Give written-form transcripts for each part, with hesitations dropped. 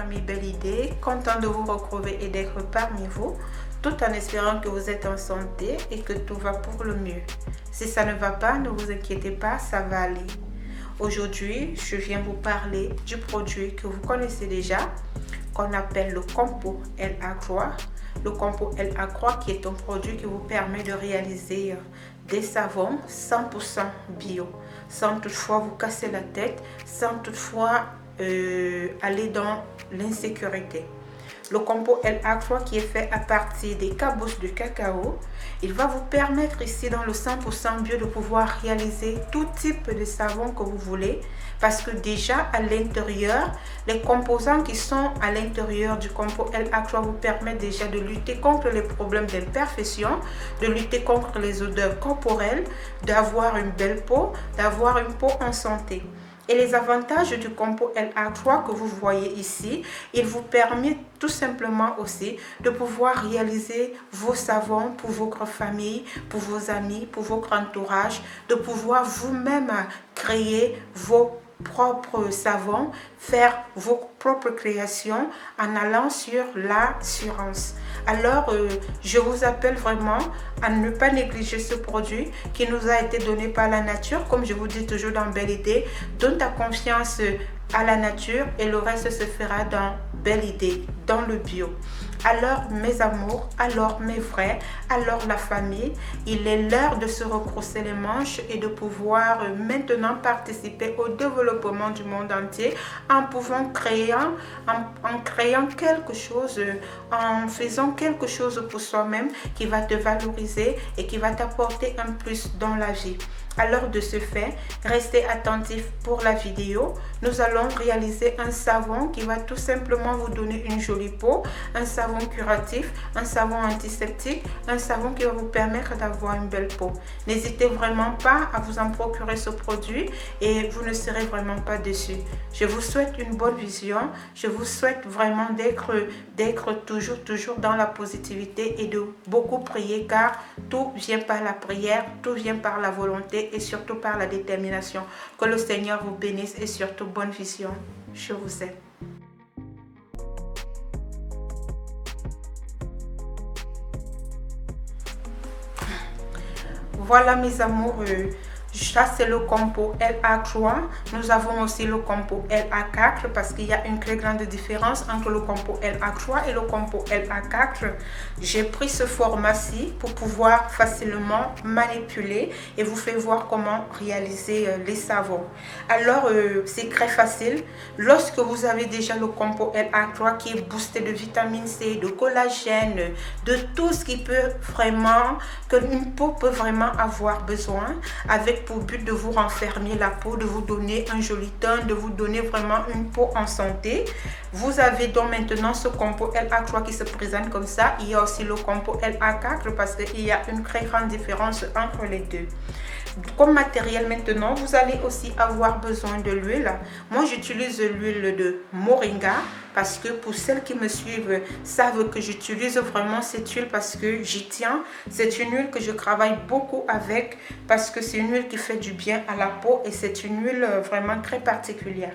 famille Belle Idée, content de vous retrouver et d'être parmi vous, tout en espérant que vous êtes en santé et que tout va pour le mieux. Si ça ne va pas, ne vous inquiétez pas, ça va aller. Aujourd'hui, je viens vous parler du produit que vous connaissez déjà, qu'on appelle le Compo LA3. Le Compo LA3 qui est un produit qui vous permet de réaliser des savons 100% bio, sans toutefois vous casser la tête, sans toutefois aller dans l'insécurité. Le Compo LA3 qui est fait à partir des cabousses de cacao, il va vous permettre ici dans le 100% bio de pouvoir réaliser tout type de savon que vous voulez, parce que déjà à l'intérieur, les composants qui sont à l'intérieur du Compo LA3 vous permettent déjà de lutter contre les problèmes d'imperfection, de lutter contre les odeurs corporelles, d'avoir une belle peau, d'avoir une peau en santé. Et les avantages du Compo LA3 que vous voyez ici, il vous permet tout simplement aussi de pouvoir réaliser vos savons pour votre famille, pour vos amis, pour votre entourage, de pouvoir vous-même créer vos propres savons, faire vos propres créations en allant sur l'assurance. Alors, je vous appelle vraiment à ne pas négliger ce produit qui nous a été donné par la nature. Comme je vous dis toujours dans Belle Idée, donne ta confiance à la nature et le reste se fera dans Belle Idée, dans le bio. Alors mes amours, alors mes frères, alors la famille, il est l'heure de se retrousser les manches et de pouvoir maintenant participer au développement du monde entier en pouvant créer, en créant quelque chose, en faisant quelque chose pour soi-même qui va te valoriser et qui va t'apporter un plus dans la vie. Alors de ce fait, restez attentifs pour la vidéo. Nous allons réaliser un savon qui va tout simplement vous donner une jolie peau, un savon curatif, un savon antiseptique, un savon qui va vous permettre d'avoir une belle peau. N'hésitez vraiment pas à vous en procurer ce produit et vous ne serez vraiment pas déçus. Je vous souhaite une bonne vision. Je vous souhaite vraiment d'être toujours dans la positivité et de beaucoup prier, car tout vient par la prière, tout vient par la volonté et surtout par la détermination. Que le Seigneur vous bénisse et surtout bonne vision. Je vous aime. Voilà mes amours, ça c'est le Compo LA3. Nous avons aussi le Compo LA4 parce qu'il y a une très grande différence entre le Compo LA3 et le Compo LA4. J'ai pris ce format-ci pour pouvoir facilement manipuler et vous faire voir comment réaliser les savons. Alors c'est très facile. Lorsque vous avez déjà le Compo LA3 qui est boosté de vitamine C, de collagène, de tout ce qui peut vraiment, qu'une peau peut vraiment avoir besoin, avec pour but de vous renfermer la peau, de vous donner un joli teint, de vous donner vraiment une peau en santé. Vous avez donc maintenant ce Compo LA3 qui se présente comme ça. Il y a aussi le Compo LA4 parce qu'il y a une très grande différence entre les deux. Comme matériel maintenant, vous allez aussi avoir besoin de l'huile. Moi, j'utilise l'huile de moringa parce que pour celles qui me suivent savent que j'utilise vraiment cette huile parce que j'y tiens. C'est une huile que je travaille beaucoup avec parce que c'est une huile qui fait du bien à la peau et c'est une huile vraiment très particulière.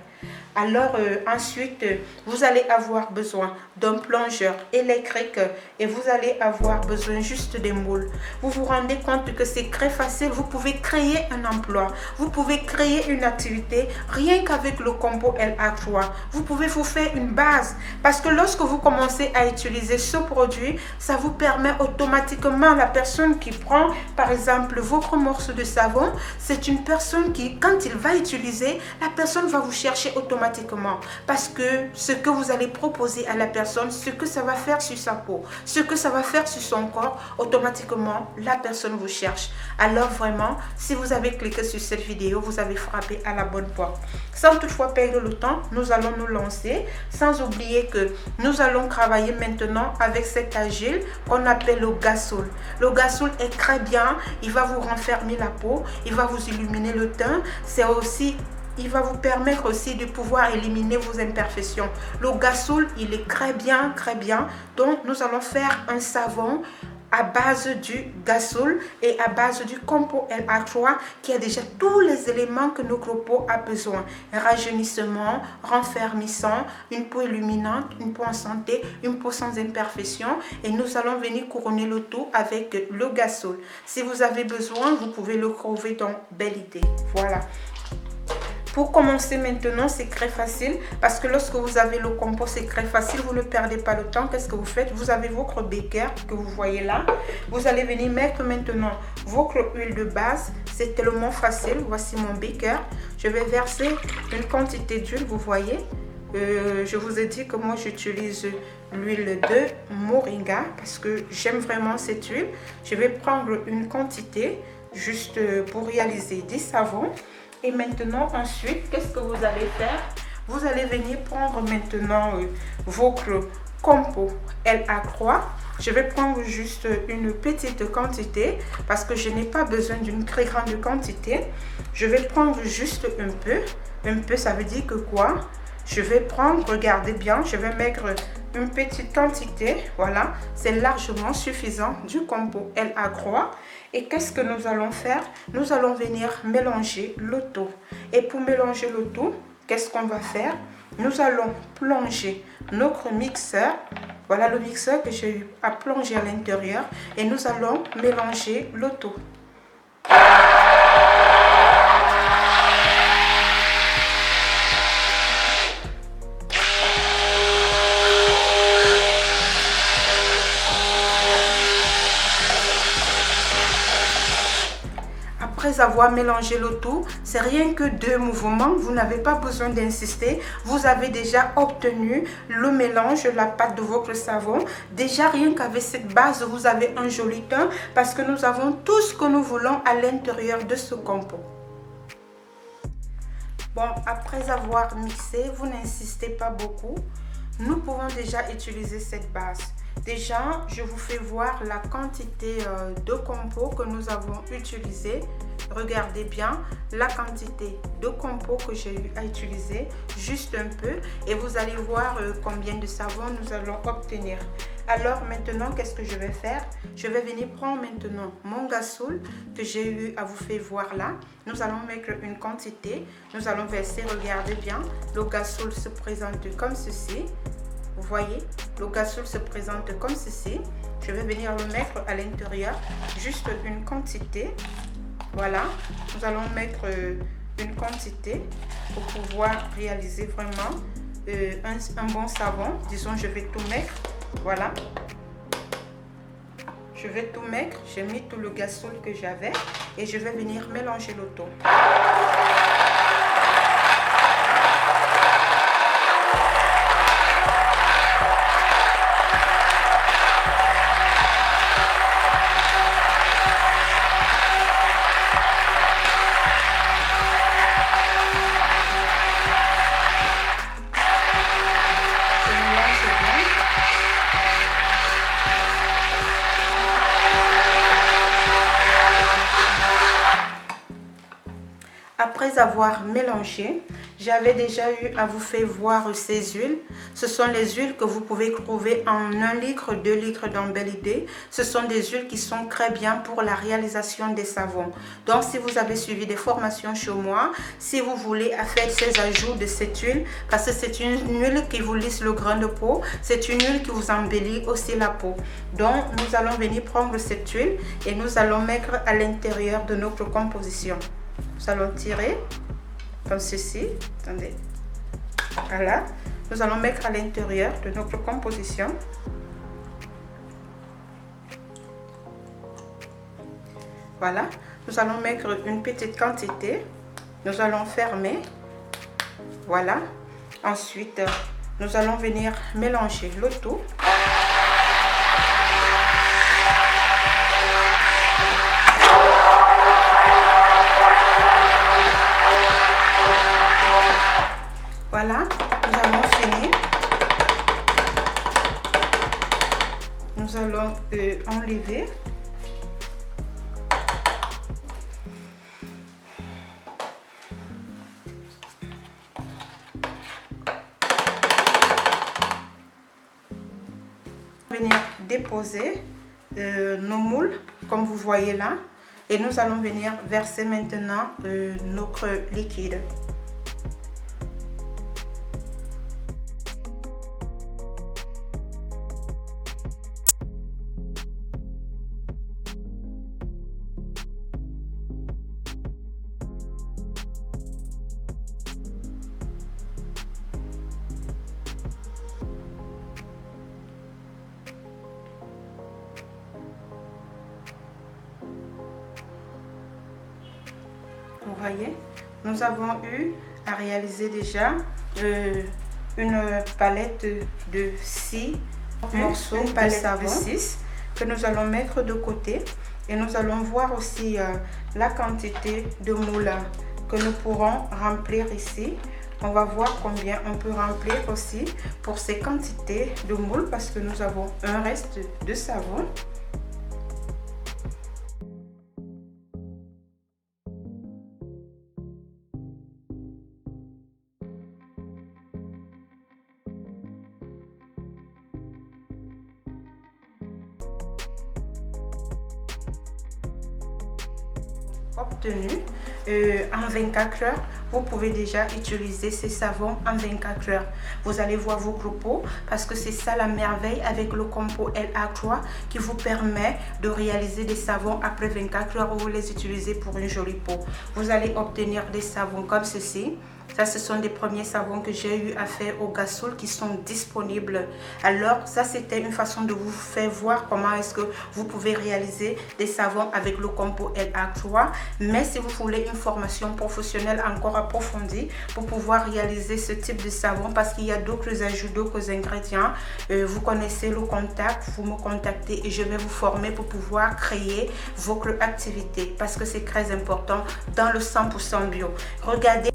Alors ensuite, vous allez avoir besoin d'un plongeur électrique et vous allez avoir besoin juste des moules. Vous vous rendez compte que c'est très facile. Vous pouvez créer un emploi. Vous pouvez créer une activité rien qu'avec le Compo LA3. Vous pouvez vous faire une base parce que lorsque vous commencez à utiliser ce produit, ça vous permet automatiquement, la personne qui prend par exemple votre morceau de savon, c'est une personne qui, quand il va utiliser, la personne va vous chercher automatiquement parce que ce que vous allez proposer à la personne, ce que ça va faire sur sa peau, ce que ça va faire sur son corps, automatiquement la personne vous cherche. Alors vraiment, si vous avez cliqué sur cette vidéo, vous avez frappé à la bonne porte. Sans toutefois perdre le temps, nous allons nous lancer, sans oublier que nous allons travailler maintenant avec cet agile qu'on appelle le Gasol. Le Gasol est très bien, il va vous renfermer la peau, il va vous illuminer le teint, c'est aussi il va vous permettre aussi de pouvoir éliminer vos imperfections. Le Gasol, il est très bien. Donc, nous allons faire un savon à base du Gasol et à base du Compo LA3 qui a déjà tous les éléments que notre peau a besoin. Rajeunissement, renfermissant, une peau illuminante, une peau en santé, une peau sans imperfection. Et nous allons venir couronner le tout avec le Gasol. Si vous avez besoin, vous pouvez le trouver dans Belle Idée. Voilà. Pour commencer maintenant, c'est très facile parce que lorsque vous avez le compo, c'est très facile. Vous ne perdez pas le temps. Qu'est-ce que vous faites? Vous avez votre beaker que vous voyez là. Vous allez venir mettre maintenant votre huile de base. C'est tellement facile. Voici mon beaker. Je vais verser une quantité d'huile, vous voyez. Je vous ai dit que moi, j'utilise l'huile de moringa parce que j'aime vraiment cette huile. Je vais prendre une quantité juste pour réaliser 10 savons. Et maintenant, ensuite, qu'est-ce que vous allez faire? Vous allez venir prendre maintenant votre compo LA3. Je vais prendre juste une petite quantité parce que je n'ai pas besoin d'une très grande quantité. Je vais prendre juste un peu. Un peu, ça veut dire que quoi? Je vais prendre, regardez bien, je vais mettre une petite quantité. Voilà, c'est largement suffisant du compo LA3. Et qu'est-ce que nous allons faire? Nous allons venir mélanger le tout. Et pour mélanger le tout, qu'est-ce qu'on va faire? Nous allons plonger notre mixeur. Voilà le mixeur que j'ai eu à plonger à l'intérieur. Et nous allons mélanger le tout. Après avoir mélangé le tout, c'est rien que 2 mouvements, vous n'avez pas besoin d'insister, vous avez déjà obtenu le mélange, la pâte de votre savon. Déjà rien qu'avec cette base, vous avez un joli teint parce que nous avons tout ce que nous voulons à l'intérieur de ce compo. Bon, après avoir mixé, vous n'insistez pas beaucoup. Nous pouvons déjà utiliser cette base. Déjà, je vous fais voir la quantité de compo que nous avons utilisé. Regardez bien la quantité de compo que j'ai eu à utiliser, juste un peu. Et vous allez voir combien de savon nous allons obtenir. Alors maintenant, qu'est-ce que je vais faire? Je vais venir prendre maintenant mon Gasol que j'ai eu à vous faire voir là. Nous allons mettre une quantité. Nous allons verser, regardez bien. Le Gasol se présente comme ceci. Vous voyez, le Gasol se présente comme ceci. Je vais venir le mettre à l'intérieur, juste une quantité. Voilà, nous allons mettre une quantité pour pouvoir réaliser vraiment un bon savon. Disons, je vais tout mettre. Voilà. Je vais tout mettre. J'ai mis tout le Gasol que j'avais et je vais venir mélanger le tout. Après avoir mélangé, j'avais déjà eu à vous faire voir ces huiles. Ce sont les huiles que vous pouvez trouver en 1 litre, 2 litres dans Belle Idée. Ce sont des huiles qui sont très bien pour la réalisation des savons. Donc si vous avez suivi des formations chez moi, si vous voulez faire ces ajouts de cette huile, parce que c'est une huile qui vous lisse le grain de peau, c'est une huile qui vous embellit aussi la peau. Donc nous allons venir prendre cette huile et nous allons mettre à l'intérieur de notre composition. Nous allons tirer comme ceci. Attendez. Voilà. Nous allons mettre à l'intérieur de notre composition. Voilà. Nous allons mettre une petite quantité. Nous allons fermer. Voilà. Ensuite, nous allons venir mélanger le tout. Voilà, nous allons finir. Nous allons enlever. Venir déposer nos moules, comme vous voyez là. Et nous allons venir verser maintenant notre liquide. Vous voyez, nous avons eu à réaliser déjà une palette de 6 morceaux de savon que nous allons mettre de côté, et nous allons voir aussi la quantité de moules que nous pourrons remplir ici. On va voir combien on peut remplir aussi pour ces quantités de moules parce que nous avons un reste de savon. Obtenu en 24 heures, vous pouvez déjà utiliser ces savons en 24 heures. Vous allez voir votre peau parce que c'est ça la merveille avec le compo LA3 qui vous permet de réaliser des savons après 24 heures où vous les utilisez pour une jolie peau. Vous allez obtenir des savons comme ceci. Ça, ce sont des premiers savons que j'ai eu à faire au Gasol qui sont disponibles. Alors, ça, c'était une façon de vous faire voir comment est-ce que vous pouvez réaliser des savons avec le compo LA3. Mais si vous voulez une formation professionnelle encore approfondie pour pouvoir réaliser ce type de savon, parce qu'il y a d'autres ajouts, d'autres ingrédients, vous connaissez le contact, vous me contactez et je vais vous former pour pouvoir créer votre activité parce que c'est très important dans le 100% bio. Regardez